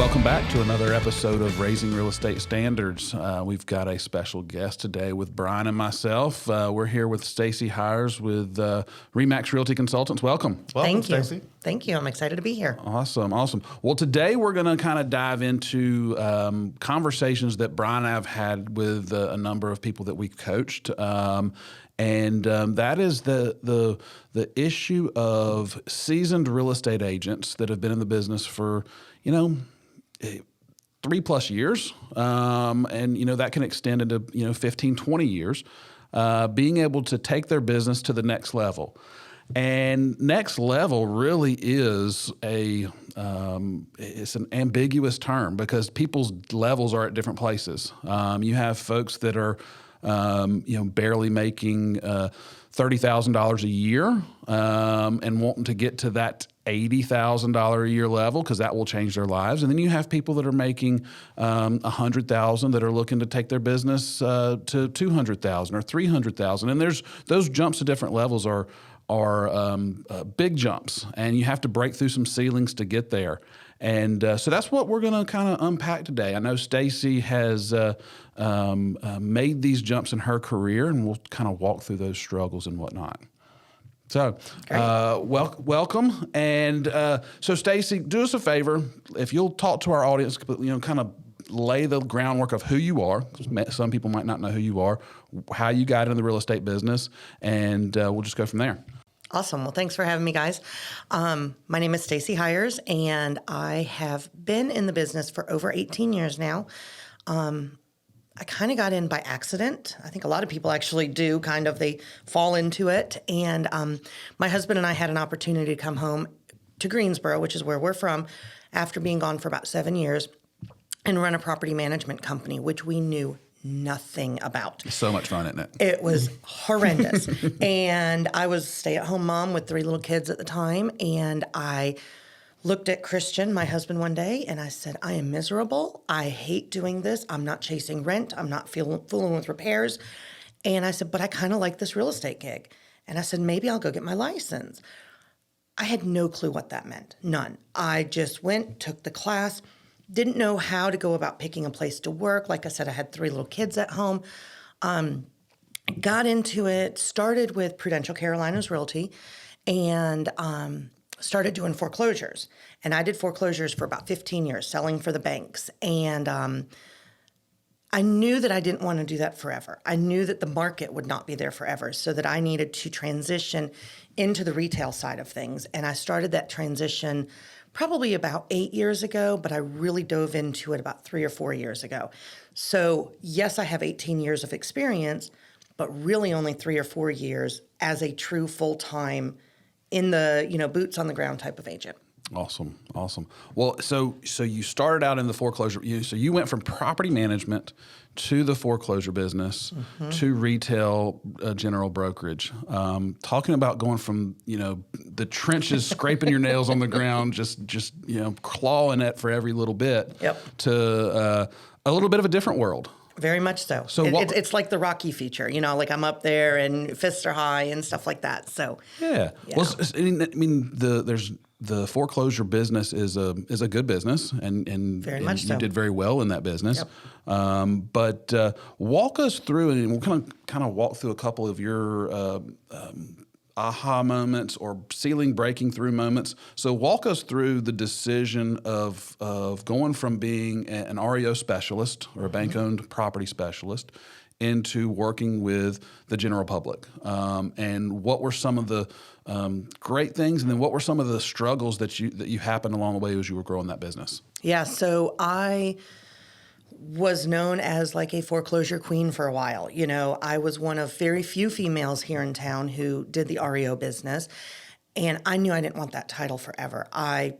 Welcome back to another episode of Raising Real Estate Standards. We've got a special guest today with Brian and myself. We're here with Stacie Hiers with RE/MAX Realty Consultants. Welcome. Welcome, Thank you. Stacy. Thank you. I'm excited to be here. Awesome. Well, today we're going to kind of dive into conversations that Brian and I have had with a number of people that we've coached. And that is the issue of seasoned real estate agents that have been in the business for, 3+ years. And, that can extend into, 15, 20 years, being able to take their business to the next level. And next level really is it's an ambiguous term because people's levels are at different places. You have folks that are, barely making $30,000 a year and wanting to get to that $80,000 a year level because that will change their lives. And then you have people that are making $100,000 that are looking to take their business to $200,000 or $300,000. And there's those jumps to different levels are big jumps, and you have to break through some ceilings to get there. And so that's what we're going to kind of unpack today. I know Stacie has made these jumps in her career, and we'll kind of walk through those struggles and whatnot. So welcome. And so Stacie, do us a favor. If you'll talk to our audience, kind of lay the groundwork of who you are. Some people might not know who you are, how you got into the real estate business, and we'll just go from there. Awesome. Well, thanks for having me, guys. My name is Stacie Hiers, and I have been in the business for over 18 years now. I kind of got in by accident. I think a lot of people actually do, they fall into it. And my husband and I had an opportunity to come home to Greensboro, which is where we're from, after being gone for about 7 years, and run a property management company, which we knew nothing about. So much fun, isn't it? It was horrendous. And I was a stay-at-home mom with 3 little kids at the time, and I looked at Christian, my husband, one day, and I said, I am miserable. I hate doing this. I'm not chasing rent. I'm not fooling with repairs. And I said, but I kind of like this real estate gig. And I said, maybe I'll go get my license. I had no clue what that meant. None. I just went, took the class, didn't know how to go about picking a place to work. Like I said, I had 3 little kids at home. Got into it, started with Prudential Carolinas Realty, and started doing foreclosures. And I did foreclosures for about 15 years, selling for the banks. And I knew that I didn't want to do that forever. I knew that the market would not be there forever, so that I needed to transition into the retail side of things. And I started that transition probably about 8 years ago, but I really dove into it about 3 or 4 years ago. So yes, I have 18 years of experience, but really only 3 or 4 years as a true full-time in the, boots on the ground type of agent. Awesome. Well, so you started out in the foreclosure. So you went from property management to the foreclosure business to retail general brokerage. Talking about going from the trenches, scraping your nails on the ground, just clawing it for every little bit, to a little bit of a different world. Very much so. So it's like the Rocky feature, like I'm up there and fists are high and stuff like that. So yeah. Well, there's the foreclosure business is a good business, and very much so. You did very well in that business. Yep. But walk us through, and we'll kind of walk through a couple of your aha moments or ceiling breaking through moments. So walk us through the decision of going from being an REO specialist or a bank-owned property specialist into working with the general public. And what were some of the great things, and then what were some of the struggles that you happened along the way as you were growing that business? Yeah, so I was known as like a foreclosure queen for a while. I was one of very few females here in town who did the REO business, and I knew I didn't want that title forever. I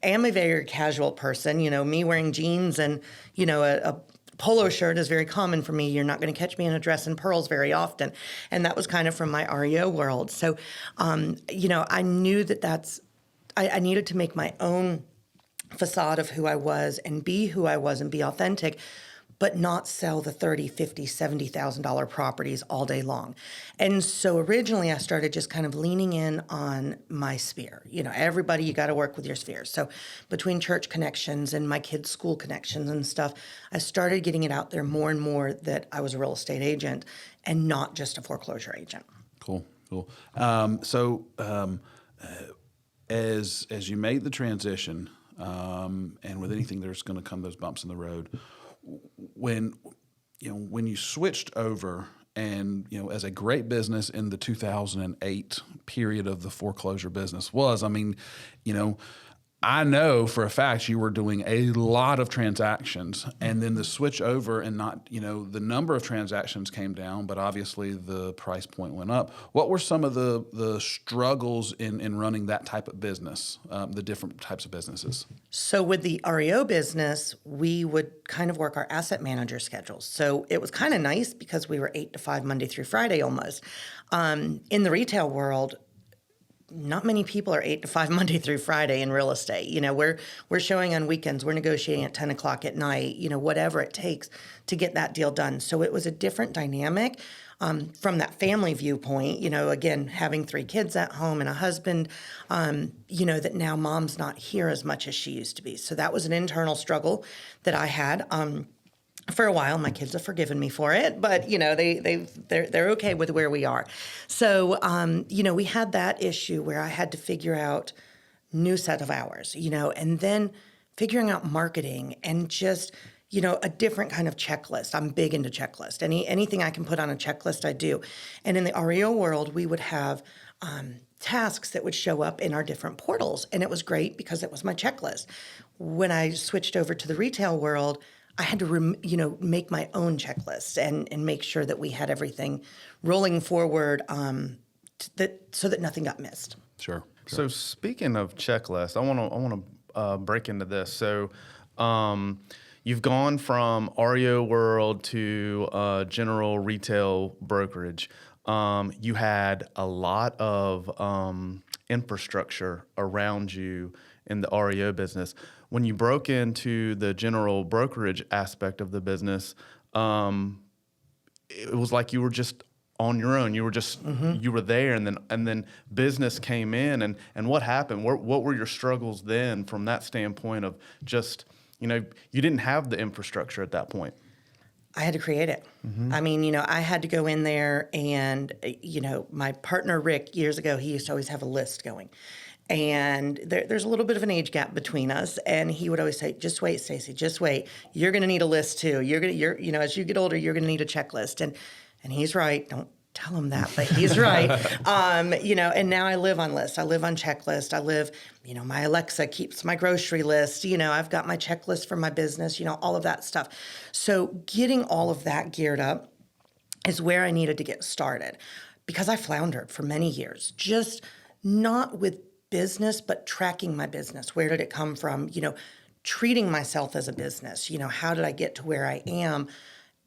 am a very casual person. Me wearing jeans and, a polo shirt is very common for me. You're not going to catch me in a dress and pearls very often. And that was kind of from my REO world. So, I knew that I needed to make my own facade of who I was and be who I was and be authentic. but not sell the $30,000, $50,000, $70,000 properties all day long. And so originally I started just kind of leaning in on my sphere. Everybody, you got to work with your sphere. So between church connections and my kids' school connections and stuff, I started getting it out there more and more that I was a real estate agent and not just a foreclosure agent. Cool. As you made the transition, and with anything, there's going to come those bumps in the road. When you switched over, and as a great business in the 2008 period of the foreclosure business was, I know for a fact you were doing a lot of transactions, and then the switch over and not, the number of transactions came down, but obviously the price point went up. What were some of the struggles in running that type of business, the different types of businesses? So with the REO business, we would kind of work our asset manager schedules. So it was kind of nice because we were 8 to 5 Monday through Friday almost. In the retail world, not many people are 8 to 5 Monday through Friday in real estate. We're showing on weekends. We're negotiating at 10 o'clock at night, whatever it takes to get that deal done. So it was a different dynamic from that family viewpoint, again, having 3 kids at home and a husband, that now mom's not here as much as she used to be. So that was an internal struggle that I had. For a while, my kids have forgiven me for it, but they're okay with where we are. So we had that issue where I had to figure out new set of hours, and then figuring out marketing and just a different kind of checklist. I'm big into checklist. Anything I can put on a checklist, I do. And in the REO world, we would have tasks that would show up in our different portals, and it was great because it was my checklist. When I switched over to the retail world, I had to, make my own checklist and make sure that we had everything rolling forward so that nothing got missed. Sure. So speaking of checklist, I want to break into this. So you've gone from REO world to general retail brokerage. You had a lot of infrastructure around you in the REO business. When you broke into the general brokerage aspect of the business, it was like you were just on your own. You were just you were there, and then business came in. And what happened? What were your struggles then from that standpoint of just you didn't have the infrastructure at that point? I had to create it. I had to go in there and, my partner, Rick, years ago, he used to always have a list going. And there's a little bit of an age gap between us. And he would always say, just wait, Stacie, just wait. You're going to need a list too. As you get older, you're going to need a checklist. And he's right. Don't tell him that, but he's right. And now I live on lists. I live on checklist. I live, my Alexa keeps my grocery list. I've got my checklist for my business, all of that stuff. So getting all of that geared up is where I needed to get started because I floundered for many years, just not with business, but tracking my business. Where did it come from? Treating myself as a business. How did I get to where I am?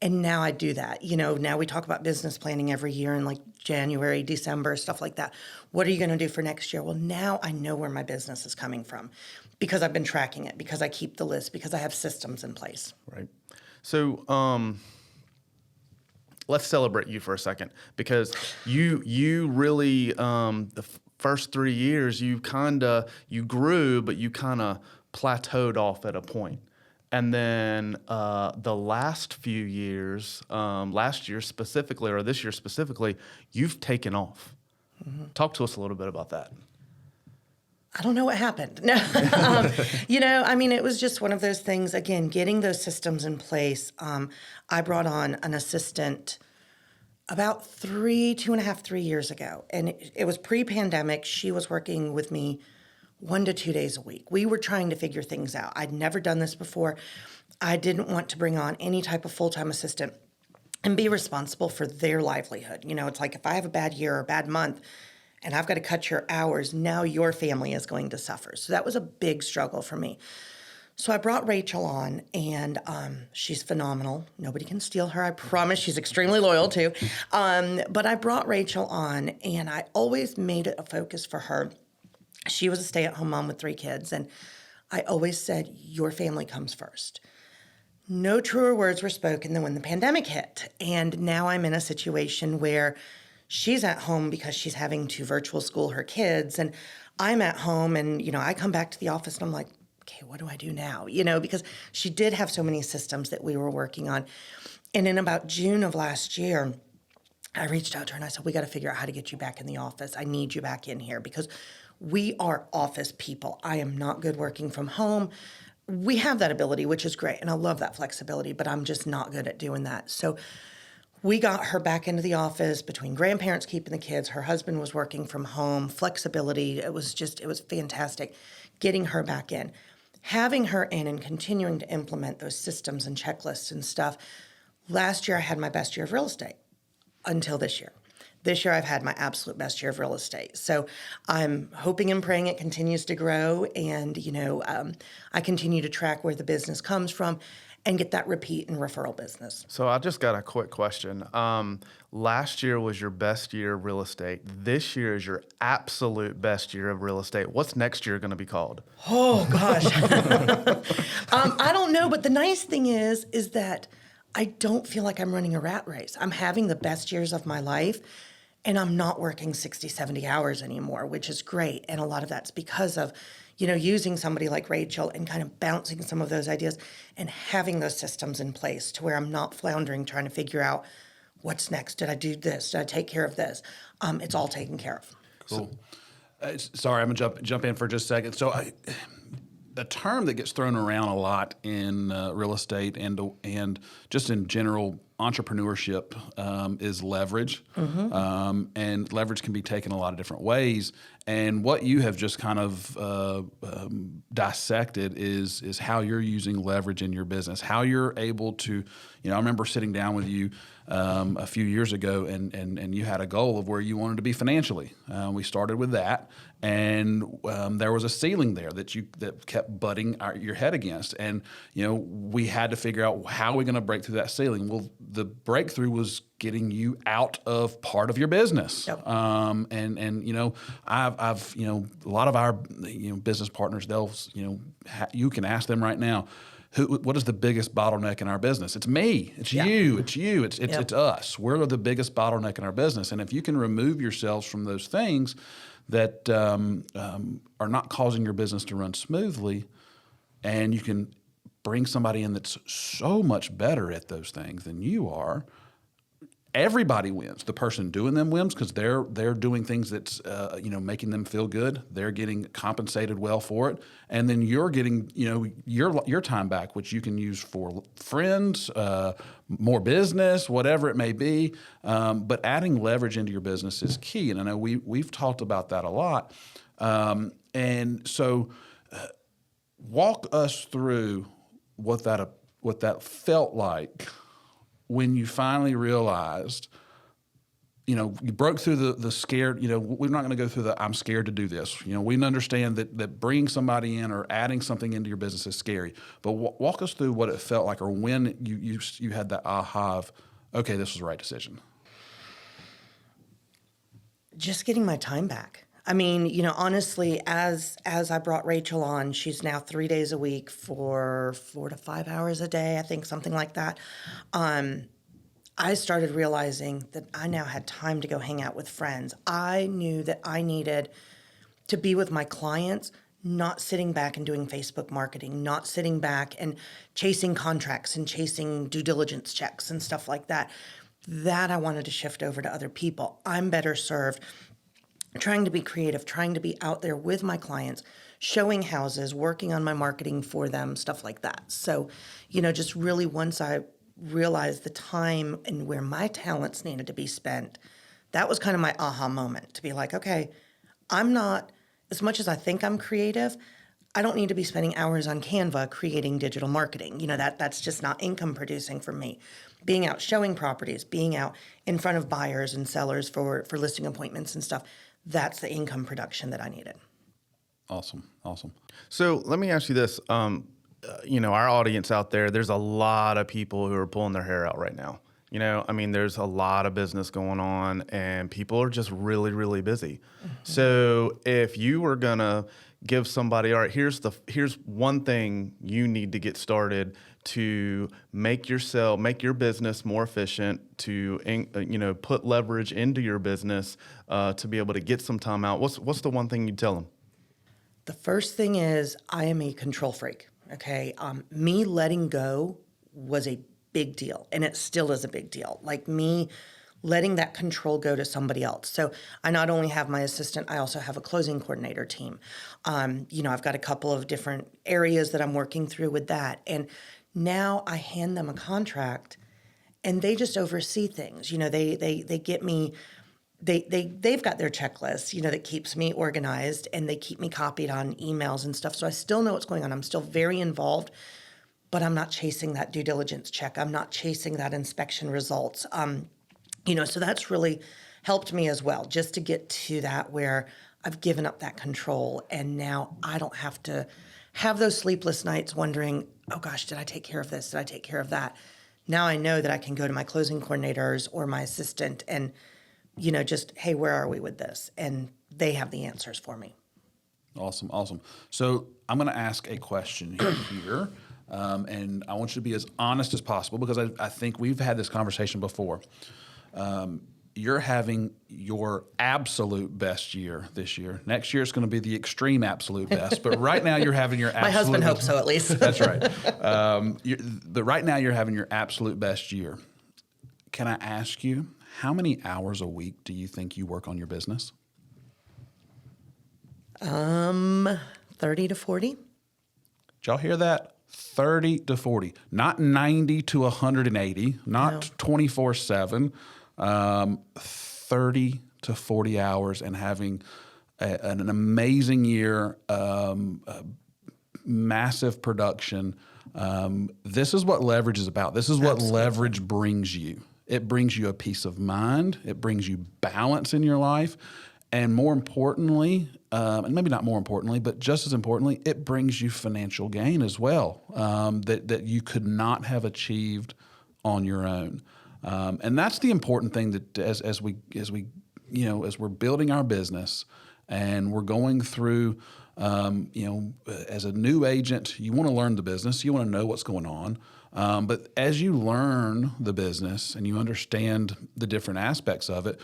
And now I do that. Now we talk about business planning every year in like January, December, stuff like that. What are you going to do for next year? Well, now I know where my business is coming from because I've been tracking it, because I keep the list, because I have systems in place. Right. So let's celebrate you for a second because you really the first 3 years you grew, but you kind of plateaued off at a point. And then the last few years, last year specifically, or this year specifically, you've taken off. Talk to us a little bit about that. I don't know what happened. No, it was just one of those things, again, getting those systems in place. I brought on an assistant about 2.5, 3 years ago. And it was pre-pandemic. She was working with me 1 to 2 days a week. We were trying to figure things out. I'd never done this before. I didn't want to bring on any type of full-time assistant and be responsible for their livelihood. It's like if I have a bad year or a bad month and I've got to cut your hours, now your family is going to suffer. So that was a big struggle for me. So I brought Rachel on, and she's phenomenal. Nobody can steal her, I promise. She's extremely loyal, too. But I brought Rachel on, and I always made it a focus for her. She was a stay-at-home mom with 3 kids, and I always said, your family comes first. No truer words were spoken than when the pandemic hit. And now I'm in a situation where she's at home because she's having to virtual school her kids. And I'm at home and, I come back to the office and I'm like, okay, what do I do now? Because she did have so many systems that we were working on. And in about June of last year, I reached out to her and I said, we got to figure out how to get you back in the office. I need you back in here because we are office people. I am not good working from home. We have that ability, which is great, and I love that flexibility, but I'm just not good at doing that. So we got her back into the office between grandparents keeping the kids. Her husband was working from home, flexibility. It was fantastic getting her back in. Having her in and continuing to implement those systems and checklists and stuff. Last year, I had my best year of real estate until this year. This year, I've had my absolute best year of real estate. So I'm hoping and praying it continues to grow. And, I continue to track where the business comes from and get that repeat and referral business. So I just got a quick question. Last year was your best year of real estate. This year is your absolute best year of real estate. What's next year going to be called? Oh, gosh. I don't know. But the nice thing is that I don't feel like I'm running a rat race. I'm having the best years of my life. And I'm not working 60, 70 hours anymore, which is great. And a lot of that's because of, using somebody like Rachel and kind of bouncing some of those ideas and having those systems in place to where I'm not floundering trying to figure out what's next. Did I do this? Did I take care of this? It's all taken care of. Cool. Sorry, I'm going to jump in for just a second. So a term that gets thrown around a lot in real estate and just in general entrepreneurship is leverage. And leverage can be taken a lot of different ways. And what you have just kind of dissected is how you're using leverage in your business, how you're able to, I remember sitting down with you a few years ago and you had a goal of where you wanted to be financially. We started with that. And there was a ceiling there that kept butting your head against, and we had to figure out how we're going to break through that ceiling. Well, the breakthrough was getting you out of part of your business. Yep. I've a lot of our business partners, they'll you can ask them right now, what is the biggest bottleneck in our business? It's me. It's you. It's us. We're the biggest bottleneck in our business, and if you can remove yourselves from those things that are not causing your business to run smoothly, and you can bring somebody in that's so much better at those things than you are, everybody wins. The person doing them wins because they're doing things that's making them feel good. They're getting compensated well for it, and then you're getting your time back, which you can use for friends, more business, whatever it may be. But adding leverage into your business is key, and I know we've talked about that a lot. And so, walk us through what that felt like when you finally realized, you broke through the scared, we're not going to go through I'm scared to do this. We understand that bringing somebody in or adding something into your business is scary. But walk us through what it felt like, or when you had that aha of, okay, this was the right decision. Just getting my time back. I mean, honestly, as I brought Rachel on, she's now 3 days a week for 4 to 5 hours a day, I think, something like that. I started realizing that I now had time to go hang out with friends. I knew that I needed to be with my clients, not sitting back and doing Facebook marketing, not sitting back and chasing contracts and chasing due diligence checks and stuff like that. That I wanted to shift over to other people. I'm better served trying to be creative, trying to be out there with my clients, showing houses, working on my marketing for them, stuff like that. So, just really once I realized the time and where my talents needed to be spent, that was kind of my aha moment to be like, okay, I'm not, as much as I think I'm creative, I don't need to be spending hours on Canva creating digital marketing. That's just not income producing for me. Being out showing properties, being out in front of buyers and sellers for listing appointments and stuff, that's the income production that I needed. Awesome. So let me ask you this. Our audience out there, there's a lot of people who are pulling their hair out right now. There's a lot of business going on and people are just really, really busy. Mm-hmm. So if you were going to give somebody, all right, here's one thing you need to get started to make your business more efficient, to put leverage into your business, to be able to get some time out, what's the one thing you tell them? The first thing is I am a control freak. Okay, me letting go was a big deal, and it still is a big deal. Like me letting that control go to somebody else. So I not only have my assistant, I also have a closing coordinator team. I've got a couple of different areas that I'm working through with that. And now I hand them a contract and they just oversee things. They get me, they've got their checklist, that keeps me organized, and they keep me copied on emails and stuff. So I still know what's going on. I'm still very involved, but I'm not chasing that due diligence check. I'm not chasing that inspection results. So that's really helped me as well, just to get to that where I've given up that control, and now I don't have to have those sleepless nights wondering, oh gosh, did I take care of this? Did I take care of that? Now I know that I can go to my closing coordinators or my assistant and, just, hey, where are we with this? And they have the answers for me. Awesome. So I'm going to ask a question here, and I want you to be as honest as possible, because I think we've had this conversation before. You're having your absolute best year this year. Next year it's going to be the extreme absolute best. But right now you're having your absolute My husband hopes so, at least. That's right. But right now you're having your absolute best year. Can I ask you, how many hours a week do you think you work on your business? 30 to 40. Did y'all hear that? 30 to 40. Not 90 to 180, not 24/7. 30 to 40 hours and having an amazing year, massive production. This is what leverage is about. This is what leverage brings you. It brings you a peace of mind. It brings you balance in your life. And more importantly, and maybe not more importantly, but just as importantly, it brings you financial gain as well, that you could not have achieved on your own. And that's the important thing, that as we're building our business and we're going through, as a new agent, you want to learn the business, you want to know what's going on. But as you learn the business and you understand the different aspects of it,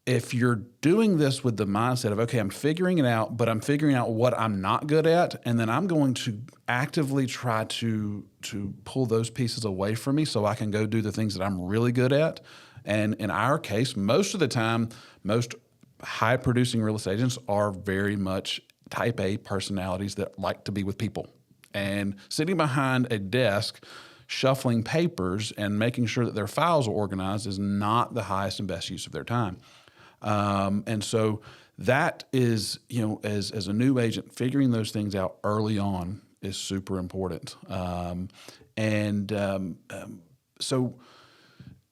if you're doing this with the mindset of, okay, I'm figuring it out, but I'm figuring out what I'm not good at, and then I'm going to actively try to pull those pieces away from me so I can go do the things that I'm really good at. And in our case, most of the time, most high-producing real estate agents are very much type A personalities that like to be with people. And sitting behind a desk shuffling papers and making sure that their files are organized is not the highest and best use of their time. And so that is, as a new agent, figuring those things out early on is super important. So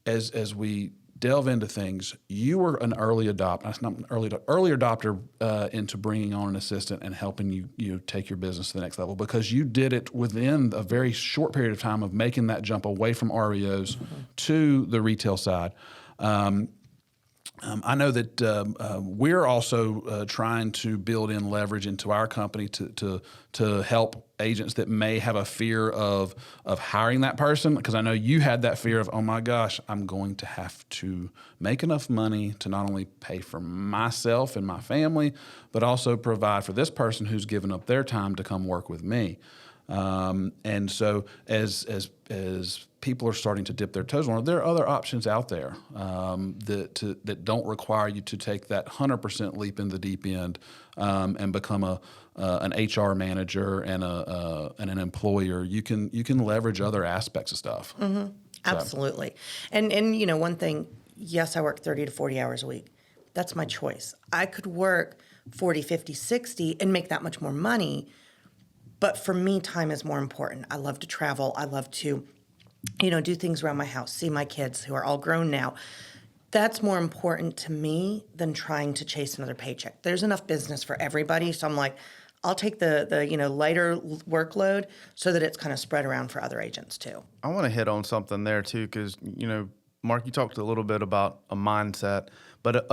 as we delve into things, you were an early adopter into bringing on an assistant and helping you take your business to the next level, because you did it within a very short period of time of making that jump away from REOs to the retail side. I know that we're also trying to build in leverage into our company to help agents that may have a fear of hiring that person, because I know you had that fear of, oh my gosh, I'm going to have to make enough money to not only pay for myself and my family, but also provide for this person who's given up their time to come work with me. And so as people are starting to dip their toes on it, there are other options out there that don't require you to take that 100% leap in the deep end and become an HR manager and an employer. You can leverage other aspects of stuff. Mm-hmm. Absolutely. And one thing, yes, I work 30 to 40 hours a week. That's my choice. I could work 40, 50, 60 and make that much more money. But for me, time is more important. I love to travel. I love to, do things around my house, see my kids who are all grown now. That's more important to me than trying to chase another paycheck. There's enough business for everybody. So I'm like, I'll take the lighter workload so that it's kind of spread around for other agents too. I want to hit on something there too, because, Mark, you talked a little bit about a mindset, but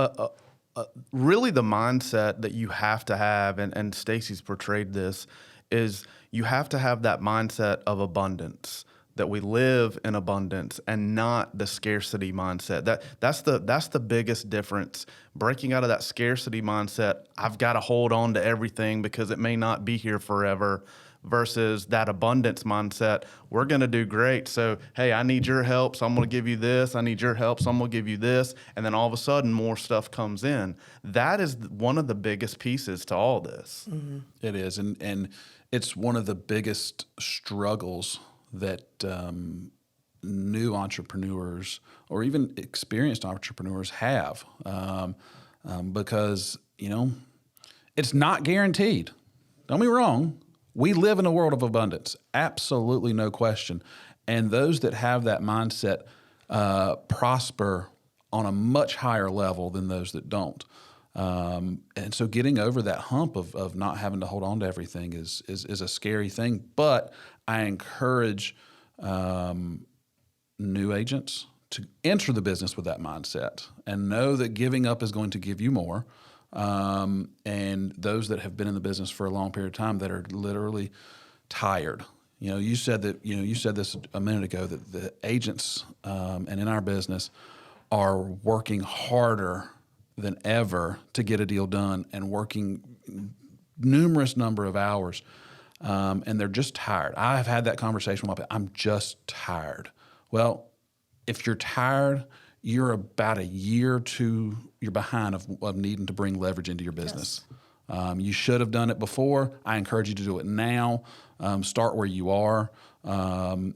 really the mindset that you have to have, and Stacy's portrayed this, is you have to have that mindset of abundance, that we live in abundance and not the scarcity mindset. That's the biggest difference. Breaking out of that scarcity mindset, I've got to hold on to everything because it may not be here forever, versus that abundance mindset. We're going to do great. So, hey, I need your help, so I'm going to give you this. I need your help, so I'm going to give you this. And then all of a sudden, more stuff comes in. That is one of the biggest pieces to all this. Mm-hmm. It is. And it's one of the biggest struggles that new entrepreneurs or even experienced entrepreneurs have, because, it's not guaranteed. Don't be wrong. We live in a world of abundance, absolutely no question. And those that have that mindset prosper on a much higher level than those that don't. And so getting over that hump of not having to hold on to everything is a scary thing. But I encourage new agents to enter the business with that mindset and know that giving up is going to give you more. And those that have been in the business for a long period of time that are literally tired. You said this a minute ago, that the agents and in our business are working harder than ever to get a deal done and working numerous number of hours. And they're just tired. I have had that conversation with my people. I'm just tired. Well, if you're tired, you're about a year or two, you're behind of needing to bring leverage into your business. Yes. You should have done it before. I encourage you to do it now. Start where you are. Understand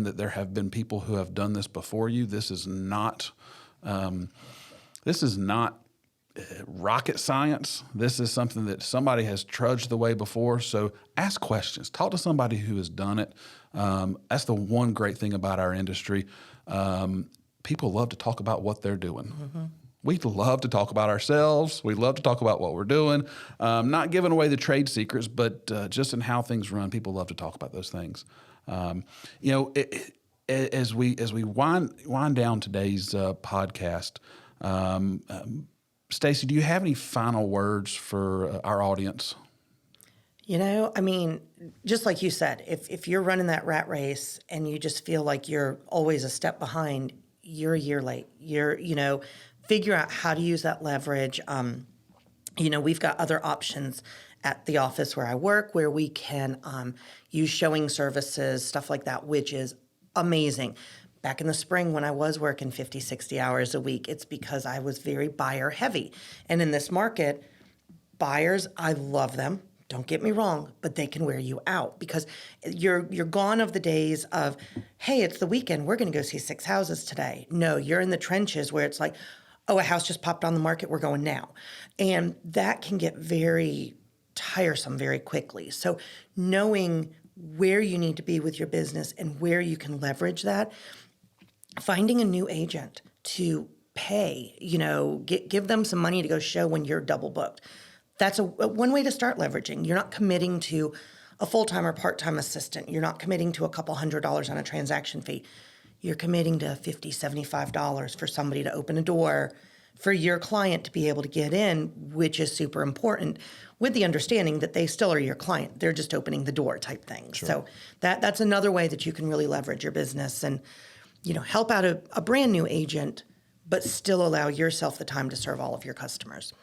that there have been people who have done this before you. This is not rocket science. This is something that somebody has trudged the way before. So ask questions. Talk to somebody who has done it. That's the one great thing about our industry. People love to talk about what they're doing. Mm-hmm. We love to talk about ourselves. We love to talk about what we're doing. Not giving away the trade secrets, but just in how things run, people love to talk about those things. As we wind down today's podcast, Stacie, do you have any final words for our audience? Just like you said, if you're running that rat race and you just feel like you're always a step behind, you're a year late. Figure out how to use that leverage. We've got other options at the office where I work where we can use showing services, stuff like that, which is amazing. Back in the spring when I was working 50, 60 hours a week, it's because I was very buyer heavy. And in this market, buyers, I love them. Don't get me wrong, but they can wear you out because you're gone of the days of, hey, it's the weekend, we're going to go see 6 houses today. No, you're in the trenches where it's like, oh, a house just popped on the market, we're going now. And that can get very tiresome very quickly. So knowing where you need to be with your business and where you can leverage that, finding a new agent to pay, give them some money to go show when you're double booked. That's one way to start leveraging. You're not committing to a full-time or part-time assistant. You're not committing to a couple $100 on a transaction fee. You're committing to $50, $75 for somebody to open a door, for your client to be able to get in, which is super important, with the understanding that they still are your client. They're just opening the door type thing. Sure. So that's another way that you can really leverage your business and help out a brand new agent, but still allow yourself the time to serve all of your customers.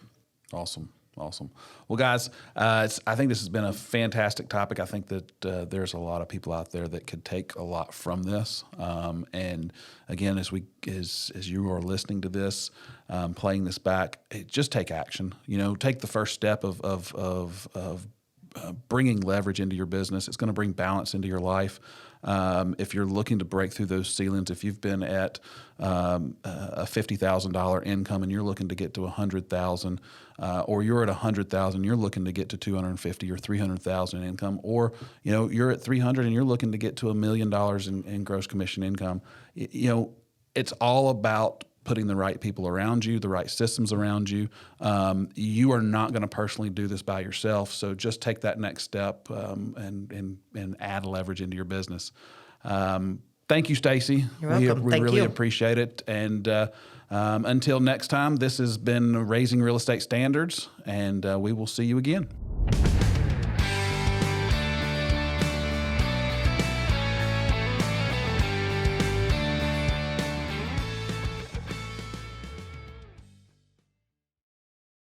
Awesome. Well, guys, I think this has been a fantastic topic. I think that there's a lot of people out there that could take a lot from this. And again, as you are listening to this, playing this back, just take action. Take the first step of bringing leverage into your business. It's going to bring balance into your life. If you're looking to break through those ceilings, if you've been at a $50,000 income and you're looking to get to $100,000, or you're at $100,000, you're looking to get to $250,000 or $300,000 in income, or you're at $300,000 and you're looking to get to $1 million in gross commission income. It's all about putting the right people around you, the right systems around you. You are not going to personally do this by yourself, so just take that next step and add leverage into your business. Thank you, Stacie. You're welcome. We really appreciate it. And until next time, this has been Raising Real Estate Standards, and we will see you again.